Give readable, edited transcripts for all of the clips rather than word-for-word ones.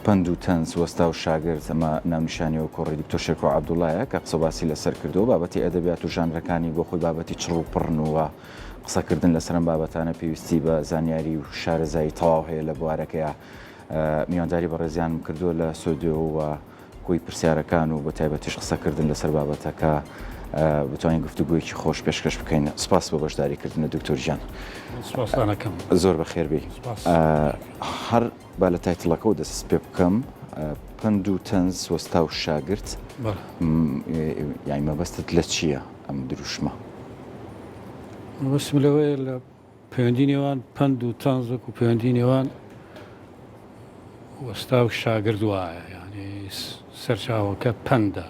پند و تەنز وەستا و شاگرد ئەمە ناونیشانیەوە کۆڕی دکتۆر شێرکۆ عەبدوڵایە کە قسەباسی لەسەر کردو بابەتی ئەدەبیات و ژانرەکانی بۆ خۆی بابەتی چڕوپڕنەوە قسەکردن لەسەرم بابەتانە پێویستی بە زانیاری و شارەزایی تەواو هەیە لە بوارەکەیە میوانداری بە ڕێزیانم کردووە لە سۆدیۆ کۆی پرسیارەکان و بە تایبەتیش قسەکردن لەسەر بابەتەکە بتوانین گفتوگویەکی خۆش پێشکەش بکەین. سپاس بۆ بەشداریکردنە دکتۆر گیان. زۆر بەخێربێ. هەر با لە تایتڵەکە و دەست پێ بکەم پند و تەنز وەستا و شاگرد یانی مەبەستت لە چییە ئەم دروشمە؟ مەبەستم لەوەیە لە پەیوەندی نێوان پند و تەنزێک و پەیوەندی نێوان وەستا و شاگرد وایە یعنی سەرچاوەکە پەندە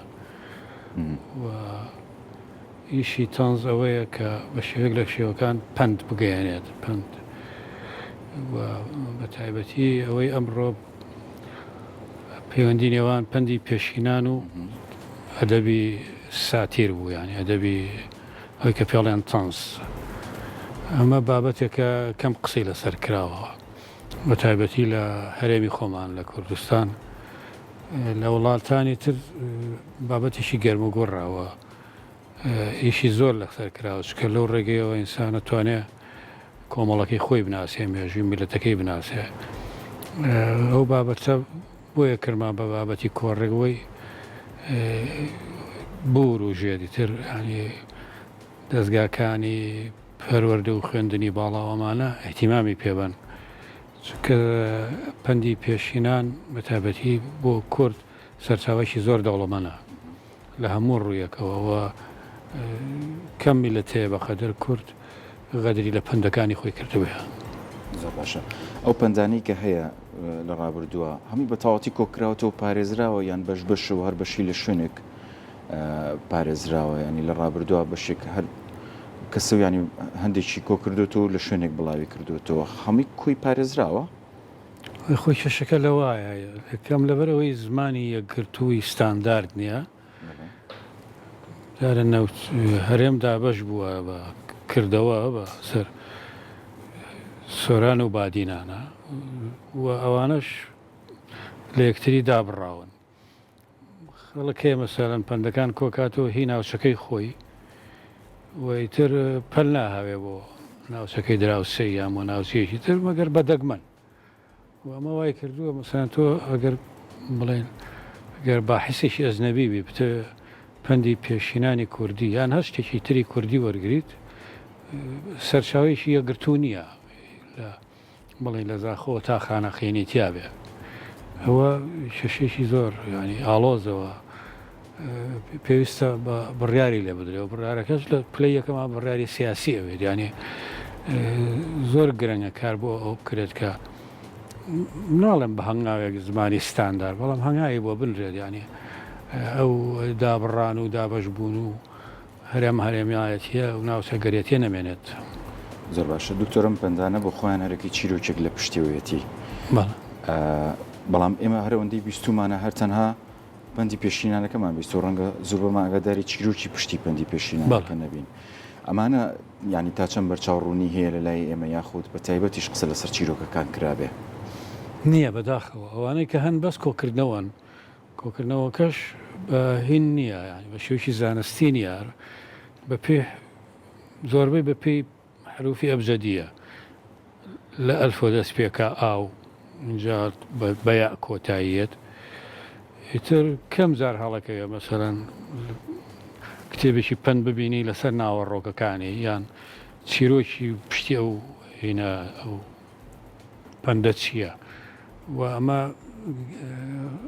و ئیشی تەنز ئەوەیە کە بە شێوەیەک لە شێوەکان پند بگەیەنێت پند و بە تایبەتی ئەوەی ئەمڕۆ پەیوەندی نێوان پەندی پێشینان و ئەدەبی ساتیر بوو یانی ئەدەبی ئەوەی کە پێڵیان تەنز ئەمە بابەتێکە کەم قسەی لەسەر کراوە بە تایبەتی لە هەرێمی خۆمان لە کوردستان لە وڵاتانی تر بابەتێکی گەرموگۆڕاوە ئیشی زۆر لەسەر کراوە چکە لەو ڕێگەیەوە ئینسان دەتوانێت کۆمەڵەکەی خۆی بناسێ مێژوی میلەتەکەی بناسێ ئەو بابەتە بۆیە کرما بە بابەتی کۆڕێگەوەی بور و ژێری تر ینی دەستگاکانی پەروەردە و خوێندنی باڵاوەمانە احتیمامی پێبن چکە پەندی پێشینان بە تایبەتی بۆ کورد سەرچاوەیەکی زۆر دەوڵەمەندە لە هەموو ڕوویەکەوە کەم میلەتەیە بەقەدر کورد غەدری لە پەندەکانی خۆی کردووە. زۆر باشە. ئەو پەندانەی کە هەیە لە ڕابردووە هەمووی بە تەواوەتی کۆکراوەوە پارێزراوە یان بەش و هەر بەشی لە شوێنێک پارێزراوە ینی لە ڕابردووە بەشێک هەر کەسە ینی هەندێکی کۆکردوەوە لە شوێنێک بڵاوی کردوێتەوە هەمووی کۆی پارێزراوە؟ خۆی شەشەکە لەوایە یەکەم لەبەرەوەی زمانی یەکگرتووی ستاندارد نییە جارە نەوت هەرێمدا بەش بووە بە کردەوە بە سەر سۆران و بادینانە و ئەوانش لە یەکتری دابڕاون خەڵکەیە مەسەلەن پەندەکان کۆکاتەوە هی ناوچەکەی خۆی وەیتر پەل ناهاوێ بۆ ناوچەکەی دراوسێ یان بۆ ناوچەیەکی تر مەگەر بەدەگمەن و ئەمە وای کردووە مەسەلەن تۆ ئەگەر بڵێن ئەگەر باحثێکی ئەزنەبی بێ بتە پەندی پێشینانی کوردی یان هەر شتێکی تری کوردی وەرگریت سەرچاوەیەکی یەکگرتوو نییە بڵێ لە زاخۆ تا خانەخێنێتیا بێ ئەوە شەشێکی زۆر ینی ئاڵۆزەوە پێویستە بە بڕیاری لێ بدرێەوە بڕارەکەش لە پلەی یەکەما بڕیاری سیاسی ئەوێت ینی زۆر گرنگە کار بۆ ئەو بکرێت کە ناڵێم بە هەنگاوێک زمانی ستاندار بەڵام هەنگاوی بۆ بنرێت ینی ئەو دابڕان و دابەشبوون و هەرێمیایەتە و ناوچە گەرێتیە نەمێنێت. زۆر باشە دکتۆرم پەندانە بۆ خۆیان هەرەکەی چیرۆکێک لە پشتیوەتی بەڵام ئێمە هەرەوەندەی بیستمانە هەر تەنها پەندی پێشینانەکەمان بیست و ڕەنگە زۆر بەمان ئەگەداری چیرۆکی پشتی پەندی پێشینانەکە نەبین ئەمانە ینی تا چەند بەرچاوڕوونی هەیە لە لای ئێمە یاخود بە تایبەتیش قسە لەسەر چیرۆکەکان کرابێ نییە بەداخەوە ئەوانەی کە هەن بەس کۆکردنەوەن کۆکردنەوەکەش بە هین نییە ینی بە شێوکی زانستی نیە بە پێ زۆربەی بە پێی حروفی ئەبجەدیە لە ئەلفۆ دەست پێکە ئاو اینجا بەیا کۆتاییەت ئیتر کەم جار هەڵەکەوێ مەسەرەن کتێبێکی پەند ببینی لەسەر ناوەڕۆکەکانی یان چیرۆکی پشتی ئەو هینە ئەو پەندە چییە و ئەمە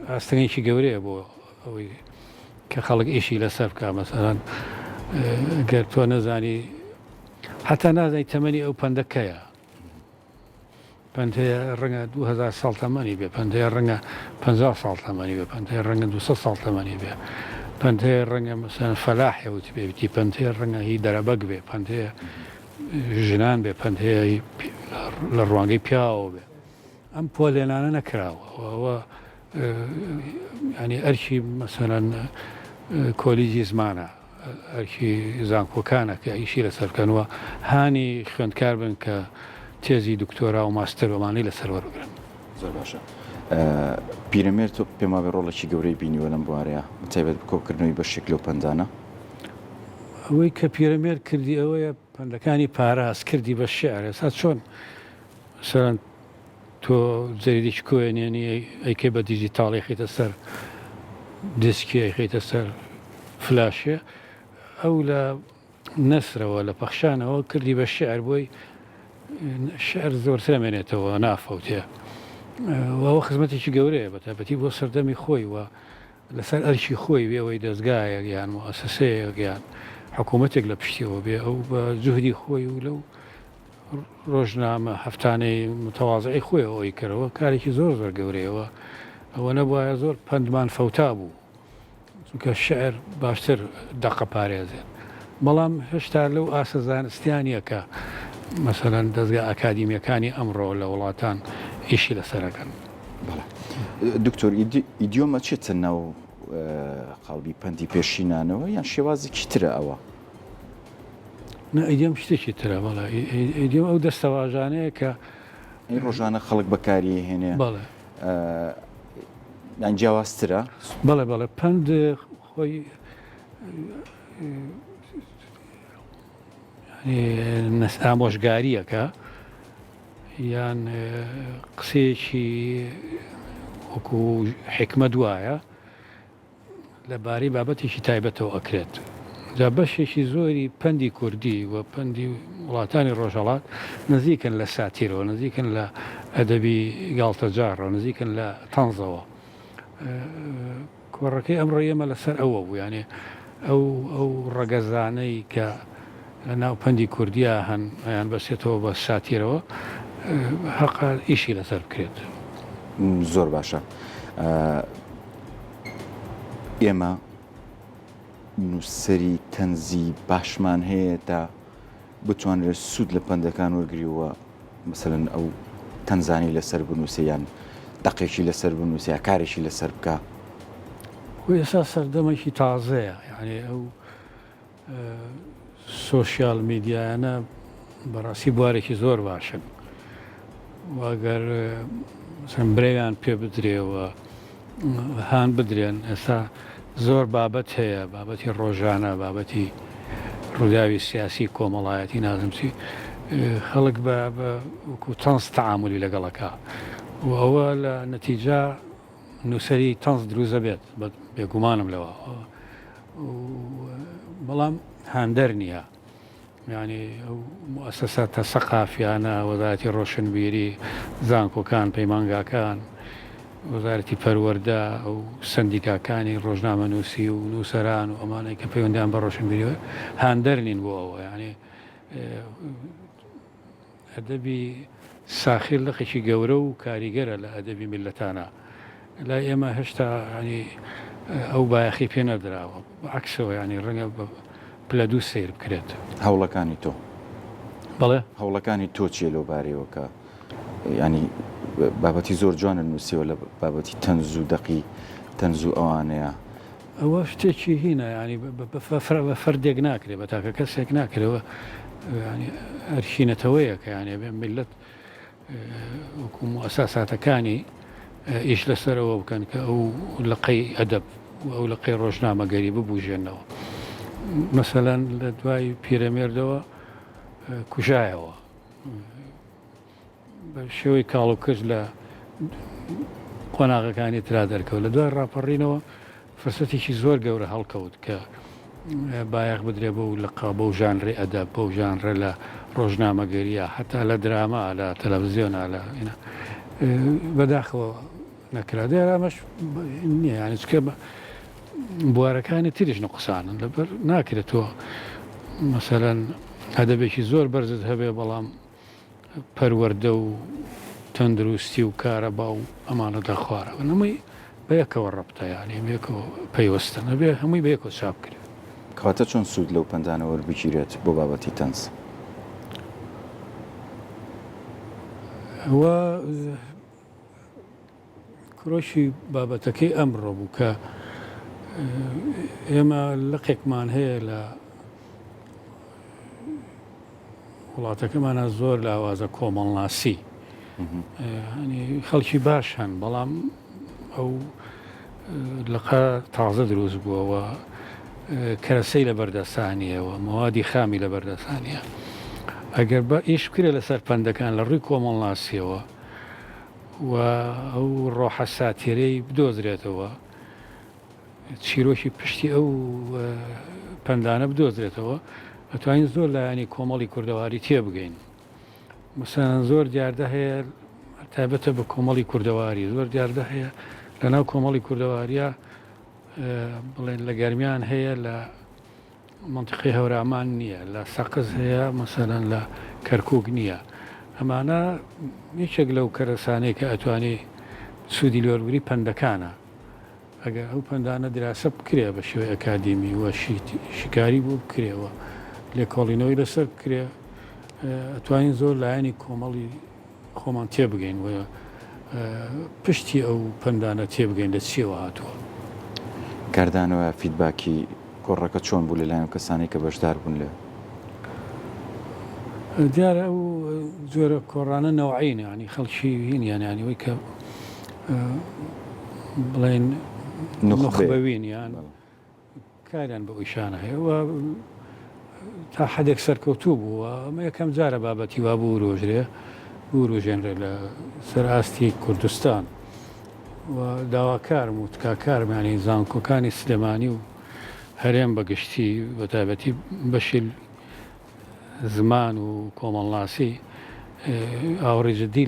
ئاستەنێکی گەورەیە بۆ ئەوەی کە خەڵک ئیشی لەسەر بکە مەسەرەن گەر تۆ نەزانی حتا نازای تەمەنی ئەو پەندەکەیە پەند هەیە ڕەنگە 2000 ساڵ تەمەنی بێ پەند هەیە ڕەنگە 50 ساڵ تەمەنی بێ پەند هەیە ڕەنگە 200 ساڵ تەمەنی بێ پەند هەیە ڕەنگە مەسەلەن فەلاحێ وتی بێتی پەند هەیە ڕەنگە هی دەرەبەک بێ پەند هەیە ژنان بێ پەند هەیە لە ڕوانگەی پیاوە بێ ئەم پۆلێنانە نەکراوە ئەوە ینی ئەرکی مەسەلەن کۆلیجی زمانە ئەرکی زانکۆکانە کە ئیشی لەسەر بکەنەوە هانی خوێندکار بن کە تێزی دکتۆرا و ماستەر بەمانەی لەسەر وەربگرن. زۆر باشە. پیرەمێر تۆ پێما بێ ڕۆڵێکی گەورەی بینیوە لەم بوارەیە تایبەت بکۆکردنەوەی بەشێک لەو پەندانە ئەوەی کە پیرەمێر کردی ئەوەیە پەندەکانی پاراست کردی بە شێعرە سا چۆن سەرەن تۆ جەریدێکی کۆێنێنی ئەیکێ بە دیجیتاڵی خیتە سەر دیسکی خیتە سەر فلاشێ ئەو لە نەسرەوە لە پەخشانەوە کردی بە شێعر بۆی شعر زۆرتر ئەمێنێتەوە نافەوتێ ئەوە خزمەتێکی گەورەیە بە تایبەتی بۆ سەردەمی خۆی وە لەسەر ئەرشی خۆی بێەوەی دەستگایە یان مؤسسەیە یان حکوومەتێک لە پشتیەوە بێ ئەو بە جوهدی خۆی و لەو ڕۆژنامە هەفتانەی متەواضعی خۆی ئەوەی کردەوە کارێکی زۆر زۆر گەورەیەوە ئەوە نەبووایە زۆر پەندمان فەوتا بوو چونکە شعر باشتر دەقە پارێزێت بەڵام هێشتا لەو ئاسە زانستیانیە کە مەسەلەن دەستگا ئاکادیمیەکانی ئەمڕۆ لە وڵاتان ئیشی لەسەرەکەن دکتۆر ئیدیۆمە چێتە ناو قاڵبی پەندی پێشینانەوە یان شێوازێکی ترە ئەوە ئیدیۆم شتێکی ترە بەڵێ ئیدیۆم ئەو دەستەواژانەیە کە ڕۆژانە خەڵک بەکاری هێنێ بەڵێ یان جیاوازترە بەڵێ بەڵێ پند خۆی ئامۆژگاریەکە یان قسێکی وەکو حکمە دوایە لەبارەی بابەتێکی تایبەتەوە ئەکرێت جا بەشێکی زۆری پەندی کوردی و پەندی وڵاتانی ڕۆژهەڵات نزیکن لە ساتیرەوە نزیکن لە ئەدەبی گاڵتەجارڕەوە نزیکن لە تەنزەوە کۆڕەکەی ئەمڕۆ ئێمە لەسەر ئەوە بوو یانێ ئەو ڕەگەزانەی کە لە ناو پەندی کوردیا هەن یان بەسێتەوە بە ساتیرەوە حەقا ئیشی لەسەر بکرێت زۆر باشە ئێمە نووسەری تەنزی باشمان هەیە تا بتوانرێت سوود لە پەندەکان وەرگریوە مەسەلەن ئەو تەنزانی لەسەر بنووسێ یان دەقێکی لەسەر بنووسێ یا کارێکی لەسەر بکە ئێستا سەردەمێکی تازەیە یعنی ئەو سۆشیال میدیایانە بەڕاستی بوارێکی زۆر باشن واگەر برێیان پێ بدرێەوە هاان بدرێن ئێستا زۆر بابەت هەیە بابەتی ڕۆژانە بابەتی ڕووداوی سیاسی کۆمەڵایەتی نازمچی خەڵک بە وەکو تەنز تەعاملی لەگەڵەکە و ئەوە لە نەتیجا نووسری تەنز دروزە بێت بێگومانم لەوە بەڵام هاندەر نییە یعنی ئەو مؤسساتە سەقافیانە وەزارەتی ڕۆشنبیری زانکۆکان پەیمانگاکان وەزارەتی پەروەردە ئەو سندیکاکانی ڕۆژنامە نووسی و نووسەران و ئەمانەی کە پەیوەندیان بە ڕۆشنبیریەوە هاندەر نین بۆ ئەوە یعنی ئەدەبی ساخیر لەقێکی گەورە و کاریگەرە لە ئەدەبی میلەتانە لای ئێمە هێشتا ینی ئەو بایەخی پێ نەدراوە عکسەوە ینی ڕەنگە پلە دوو سیر بکرێت هەوڵەکانی تۆ بەڵێ هەوڵەکانی تۆ چیە لەو بارەوە کە ینی بابەتی زۆر جوانە نووسیەوە لە بابەتی تەنز و دەقی تەنز و ئەوانەیە ئەوە شتێکی هینە ینی بە فەردێک ناکرێت بە تاکە کەسێک ناکرێەوە ئەرشینەتەوەیە کە یانێ بێ میلەت وەکو مؤسساتەکانی ئیش لەسەرەوە بکەن کە ئەو لەقەی ئەدەب و ئەو لەقەی ڕۆژنامەگەری ببوژێنەوە مەسەلەن لە دوای پیرەمێردەوە کوژایەوە بە شێوەی کاڵ و کرد لە قۆناغەکانی ترا دەرکەوت لە دوای ڕاپەڕینەوە فرسەتێکی زۆر گەورە هەڵکەوت کە بایەخ بدرێ بە و لەقا بەو ژانڕێ ئەدەب بەو ژانڕە لە ڕۆژنامەگەریە حتا لە دراما لە تەلەڤیزیۆنە لە بەداخەوە نەکرا دێرامەش نییە یانی چکە بوارەکانی تریش نقصانن لەبەر ناکرێتەوە مەسەلەن هەدەبێکی زۆر بەرزت هەبێ بەڵام پەروەردە و تەندروستی و کارە با و ئەمانە دەخوارەوە نەمەی بەیەکەوە ڕەبتە یانی بێکەوە پەیوەستە نەبێ هەمووی بەیەکەوە چاپ کرێت کەواتە چۆن سوود لەو پەندانەوە وەربگیرێت بۆ بابەتی تەنز ئەوە کرۆشی بابەتەکەی ئەمڕۆ بوو کە ئێمە لەقێکمان هەیە لە وڵاتەکەمانە زۆر لە ئاوازە کۆمەڵناسی خەڵکی باش هەن بەڵام ئەو لەقا تازە دروست بووەوە کەرەسەی لە بەردەستانیەوە موادی خامی لە بەردەستانیە ئەگەر بە ئیش بکرێت لەسەر پەندەکان لە ڕووی کۆمەڵناسیەوە و ئەو ڕۆحە ساتیرەی بدۆزرێتەوە چیرۆکی پشتی ئەو پەندانە بدۆزرێتەوە ئەتوانین زۆر لایانی کۆمەڵی کوردەواری تێبگەین مەسەڵەن زۆر دیاردە هەیە تایبەتە بە کۆمەڵی کوردەواری زۆر دیاردە هەیە لەناو کۆمەڵی کوردەواریە بڵێن لە گەرمیان هەیە لە منتیقی هەورامان نییە لە سەقز هەیە مەسەڵەن لە کەرکووک نییە ئەمانە یەکێک لەو کەرەسانەی کە ئەتوانێت سوودی لێوەرگری پەندەکانە ئەگەر ئەو پەندانە دراسە بکرێ بە شێوەی ئەکادیمی وە شیکاری بوو بکرێەوە لێکۆڵینەوەی لەسەر بکرێ ئەتوانین زۆر لایەنی کۆمەڵی خۆمان تێبگەین وە پشتی ئەو پەندانە تێبگەین لە چیەوە هاتووە کاردانەوە فیدباکی گۆڕەکە چۆن بوو لەلایەن کەسانی کە بەشدار بوون لێ دیارە ئەو زۆرە کۆڕانە نەوعین ینی خەڵکی هینیان ینیەوەی کە بڵێن نخبەوین یان کاریان بە ئیشانە هەیە تا حدێک سەرکەوتوو بووە ئەمە یەکەم جارە بابەتی وا بوو ڕۆژرێ ڕۆژێنرێ لە سەرئاستی کوردستان و داواکارم و تکاکارمانی زانکۆکانی سلێمانی و هەرێم بەگشتی بە تایبەتی بەشی زمان و کۆمەڵناسی ئاوڕێ جددی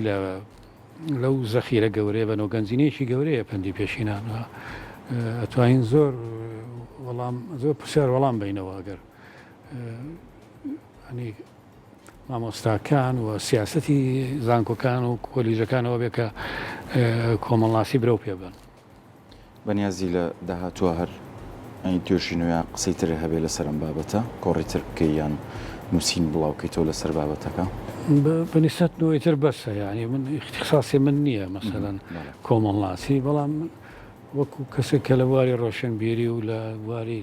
لەو زەخیرە گەورەیە بە نۆگەنجینەیەکی گەورەیە پەندی پێشینان ئەتوانین زۆر پرسیار وەڵام بینەوە ئەگەر ئەنی مامۆستاکان و سیاسەتی زانکۆکان و کۆلیژەکانەوە بێ کە کۆمەڵناسی برەو پێ بن بەنیازی لە داهاتووە هەر ئەنی توێژی نوێیان قسەی تر هەبێ لەسەر ئەم بابەتە کۆڕیتر بکەی یان نووسین بڵاوکەیتەوە لەسەر بابەتەکە بەنیسەت نوێیتر بەسە ینی من اختصاسی من نییە مەسەلەن کۆمەڵناسی بەڵام وەکو کەسێک کە لە واری ڕۆشنبیری و لە واری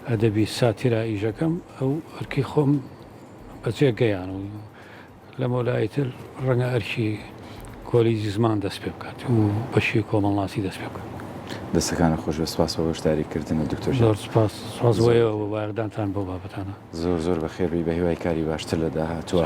ئەدەبی ساتیرا ئیژەکەم ئەو ئەرکی خۆم بەجێ گەیان و لە مۆلایتر ڕەنگە ئەرکی کۆلیجی زمان دەست پێ بکات و بەشی کۆمەڵناسی دەست پێ بکات دەستەکانە خۆش بە سپاس بە بەشداریکردنە دکتۆر زۆر سپاس وەیەوە بەواردانتان بۆ بابەتانە زۆر بەخێربی بە هیوای کاری باشتر لە داهاتووە